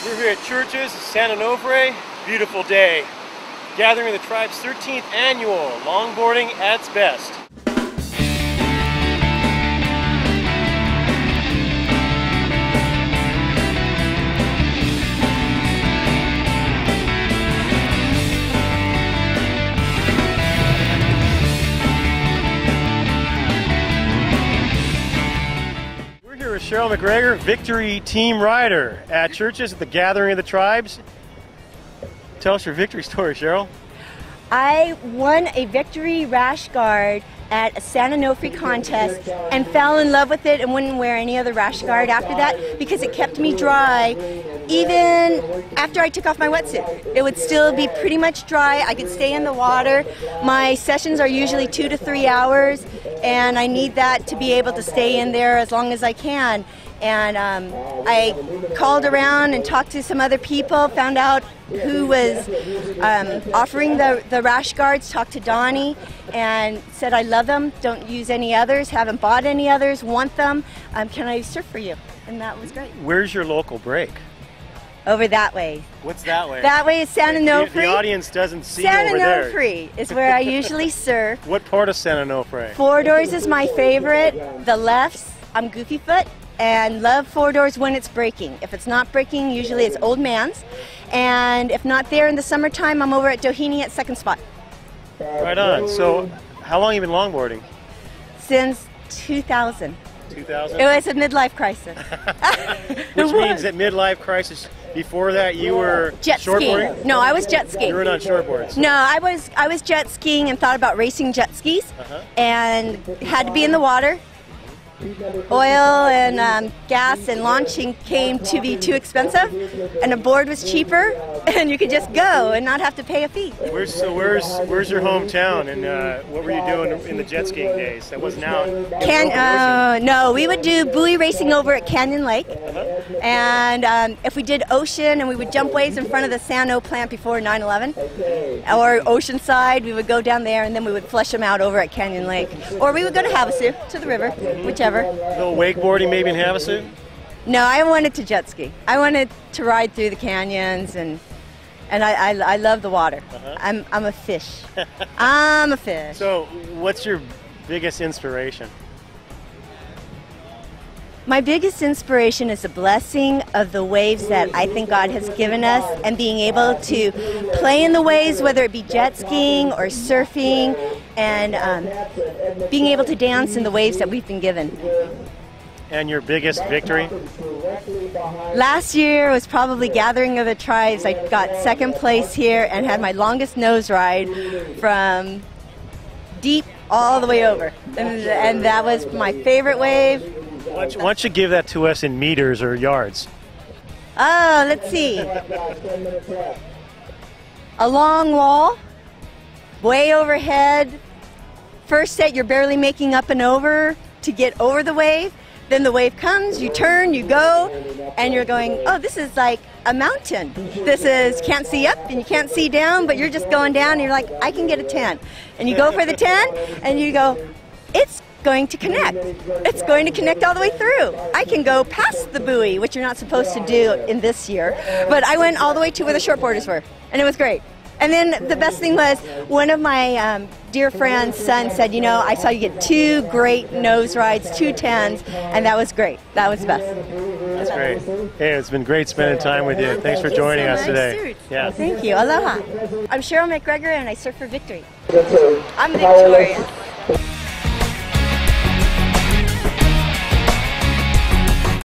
We're here at Churches, San Onofre. Beautiful day. Gathering of the Tribe's 13th annual longboarding at its best. Cheryl MacGregor, victory team rider at Churches at the Gathering of the Tribes. Tell us your victory story, Cheryl. I won a victory rash guard at a San Onofre contest and fell in love with it and wouldn't wear any other rash guard after that because it kept me dry even after I took off my wetsuit. It would still be pretty much dry. I could stay in the water. My sessions are usually 2 to 3 hours and I need that to be able to stay in there as long as I can. And I called around and talked to some other people, found out who was offering the rash guards, talked to Donnie and said I love them, don't use any others, haven't bought any others, want them, can I surf for you? And that was great. Where's your local break? Over that way. What's that way? That way is San Onofre. The audience doesn't see over there. San Onofre is where I usually surf. What part of San Onofre? Four Doors is my favorite. The lefts, I'm goofy foot. And love Four Doors when it's breaking. If it's not breaking, usually it's Old Man's. And if not there in the summertime, I'm over at Doheny at Second Spot. Right on. So, how long have you been longboarding? Since 2000. 2000? It was a midlife crisis. Which means that midlife crisis, before that you were jet shortboarding? skiing. No, I was jet skiing. You were on shortboards? No, I was jet skiing and thought about racing jet skis and had to be in the water. Oil and gas and launching came to be too expensive, and a board was cheaper, and you could just go and not have to pay a fee. Where's your hometown, and what were you doing in the jet skiing days? That wasn't out. No, we would do buoy racing over at Canyon Lake, and if we did ocean, and we would jump waves in front of the Sano plant before 9/11, or Oceanside, we would go down there, and then we would flush them out over at Canyon Lake, or we would go to Havasu, to the river, whichever. A little wakeboarding maybe in Havasu? No, I wanted to jet ski. I wanted to ride through the canyons, and I love the water. I'm a fish. I'm a fish. So, what's your biggest inspiration? My biggest inspiration is the blessing of the waves that I think God has given us, and being able to play in the waves, whether it be jet skiing or surfing, and being able to dance in the waves that we've been given. And your biggest victory? Last year was probably Gathering of the Tribes. I got second place here and had my longest nose ride from deep all the way over. And that was my favorite wave. Why don't you give that to us in meters or yards? Oh, let's see. A long wall, way overhead. First set, you're barely making up and over to get over the wave. Then the wave comes, you turn, you go, and you're going, oh, this is like a mountain. This is, can't see up and you can't see down, but you're just going down and you're like, I can get a 10. And you go for the 10 and you go, it's going to connect. It's going to connect all the way through. I can go past the buoy, which you're not supposed to do in this year, but I went all the way to where the shortboarders were, and it was great. And then the best thing was, one of my dear friend's son said, you know, I saw you get 2 great nose rides, 2 10s, and that was great. That was the best. That's great. Hey, it's been great spending time with you. Thanks for joining us today. Yeah. Thank you. Aloha. I'm Cheryl MacGregor, and I surf for victory. I'm victorious.